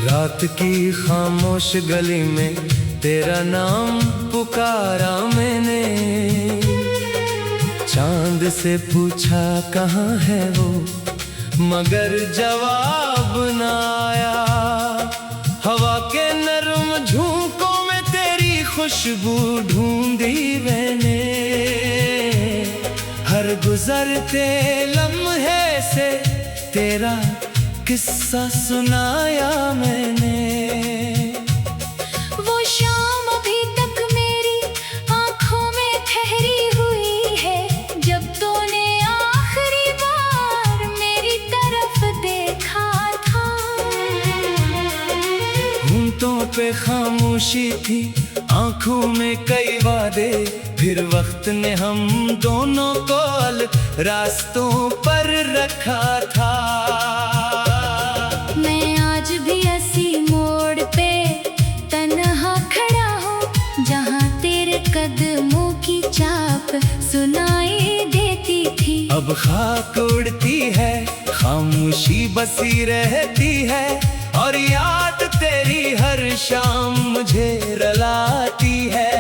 रात की खामोश गली में तेरा नाम पुकारा मैंने, चांद से पूछा कहाँ है वो, मगर जवाब न आया। हवा के नरम झोंकों में तेरी खुशबू ढूंढी मैंने, हर गुजरते लम्हे से तेरा किस्सा सुनाया मैंने। वो शाम अभी तक मेरी आंखों में ठहरी हुई है, जब तूने आखिरी बार मेरी तरफ देखा था। होंठों पे खामोशी थी, आंखों में कई वादे, फिर वक्त ने हम दोनों को रास्तों पर रखा था। मैं आज भी इसी मोड़ पे तन्हा खड़ा हूँ, जहाँ तेरे कदमों की चाप सुनाई देती थी। अब खाक उड़ती है, खामोशी बसी रहती है, और याद तेरी हर शाम मुझे रुलाती है।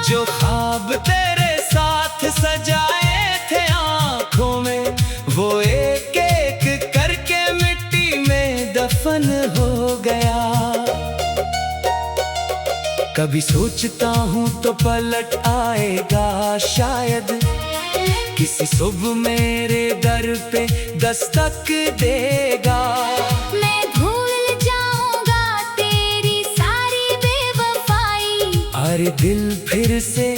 जो ख्वाब तेरे साथ सजाए थे आँखों में, वो एक एक करके मिट्टी में दफन हो गया। कभी सोचता हूँ तो पलट आएगा शायद, किसी सुबह मेरे दर पे दस्तक देगा। मैं भूल जाऊंगा तेरी सारी बेवफाई, अरे दिल फिर से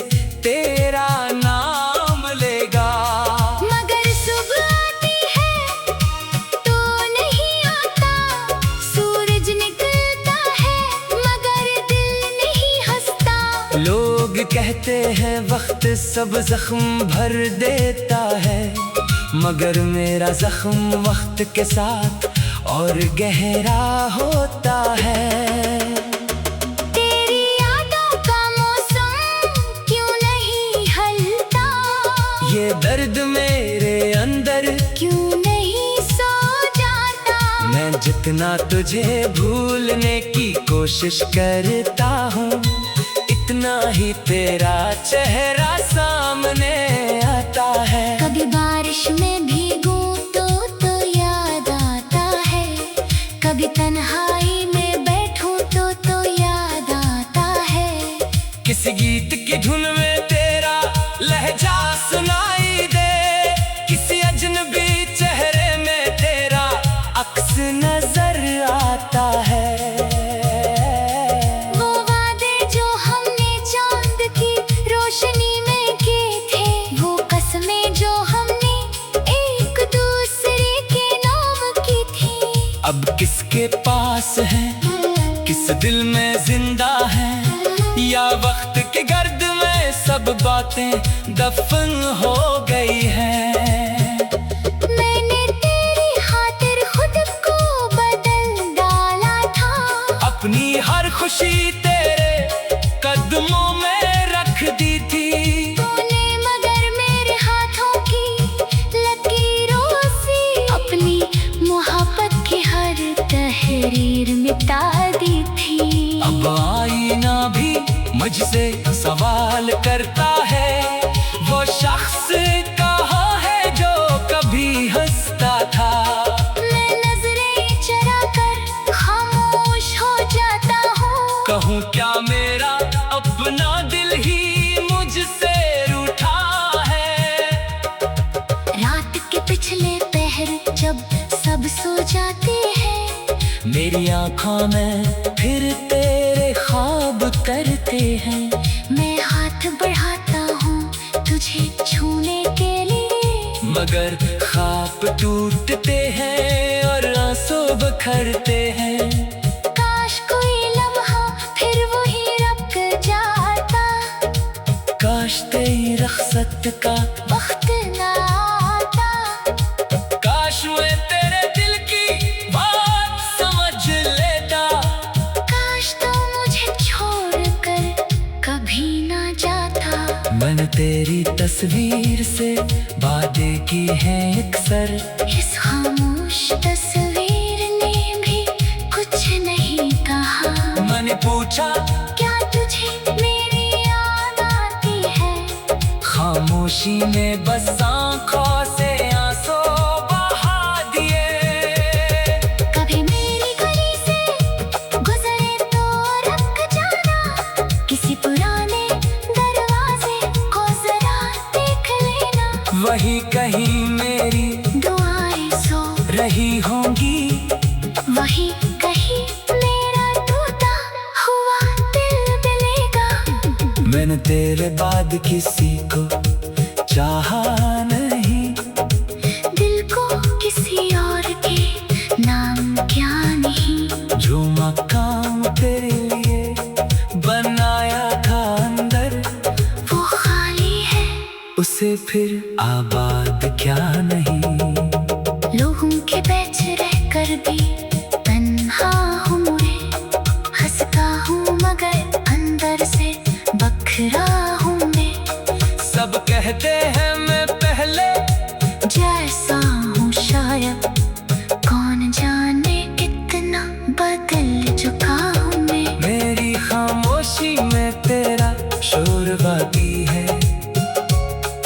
तेरा नाम लेगा। मगर सुबह आती है तो नहीं आता, सूरज निकलता है मगर दिल नहीं हंसता। लोग कहते हैं वक्त सब जख्म भर देता है, मगर मेरा जख्म वक्त के साथ और गहरा होता है। तेरी यादों का मौसम क्यों नहीं हलता, ये दर्द मेरे अंदर क्यों नहीं सो जाता। मैं जितना तुझे भूलने की कोशिश करता हूँ, इतना ही तेरा चेहरा सामने आता है। कभी बारिश में भीगूं तो याद आता है, कभी तन्हाई में बैठूं तो याद आता है। किसी गीत की धुन में तेरा लहजा सुनाई दे, किसी अजनबी चेहरे में तेरा अक्स नजर आता है। अब किसके पास है, किस दिल में जिंदा है, या वक्त के गर्द में सब बातें दफन हो गई हैं। मैंने तेरी खातिर खुद को बदल डाला था, अपनी हर खुशी तेरे कदमों में रख दी थी। तूने मगर मेरे हाथों की लकीरों से अपनी मोहब्बत की हर तहरीर मिटा दी थी। अब आईना भी मुझसे सवाल करता है, वो शख्स कहाँ है जो कभी हंसता था। मैं नजरें चुरा कर खामोश हो जाता हूँ, कहूँ क्या मेरा अपना दिल ही मुझसे रूठा है। रात के पिछले पहर जब मेरी आँखों में फिर तेरे ख्वाब करते हैं। मैं हाथ बढ़ाता हूँ तुझे छूने के लिए, मगर ख्वाब टूटते हैं और आंसू बखरते हैं। काश कोई लम्हा फिर वही रुक जाता, काश तेरी रख्सत का वक्त ना आता। काश मैं तेरे दिल की बात समझ लेता, काश तो मुझे छोड़कर कभी ना जाता। मैंने तेरी तस्वीर से वादे की है अक्सर, इस खामोश तस्वीर ने भी कुछ नहीं कहा। मैंने पूछा क्या तुझे मेरी याद आती है, खामोशी में बस आँखों से आंसू बहा दिए। कभी मेरी गली से गुजरे तो रुक जाना, किसी पुराने दरवाजे को जरा देख लेना। वही कहीं मेरी दुआएं सो रही होंगी, वही कहीं मेरा टूटा हुआ दिल मिलेगा। मैंने तेरे बाद किसी को चाहा नहीं, दिल को किसी और के नाम क्या नहीं। जो मकाम तेरे लिए बनाया था अंदर, वो खाली है, उसे फिर आबाद क्या नहीं। लोगों के बीच रह कर भी तन्हा हूँ मुड़े, हंसता हूँ मगर अंदर से बखरा हूँ मैं। सब कहते हैं मैं पहले जैसा हूँ शायद, कौन जाने कितना बदल चुका हूँ मैं। मेरी खामोशी में तेरा शोर बाकी है,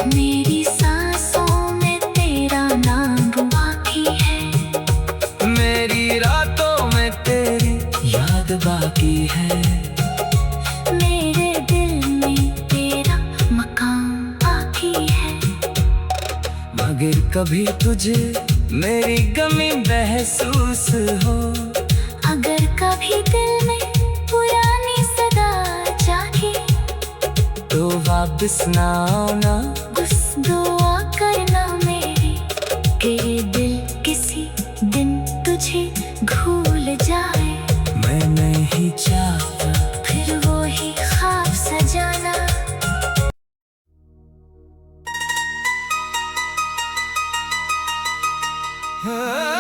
मेरी सांसों में तेरा नाम बाकी है। मेरी रातों में तेरी याद बाकी है। मेरे दिल में तेरा मकाम बाकी है। मगर कभी तुझे मेरी कमी महसूस हो, अगर कभी दिल में पुरानी सदा जागे, तो वापस ना आना, बस दुआ करना मेरी कि दिल किसी दिन तुझे भूल जाए। मैं नहीं चाहता फिर वो ही ख्वाब सजाना। हाँ।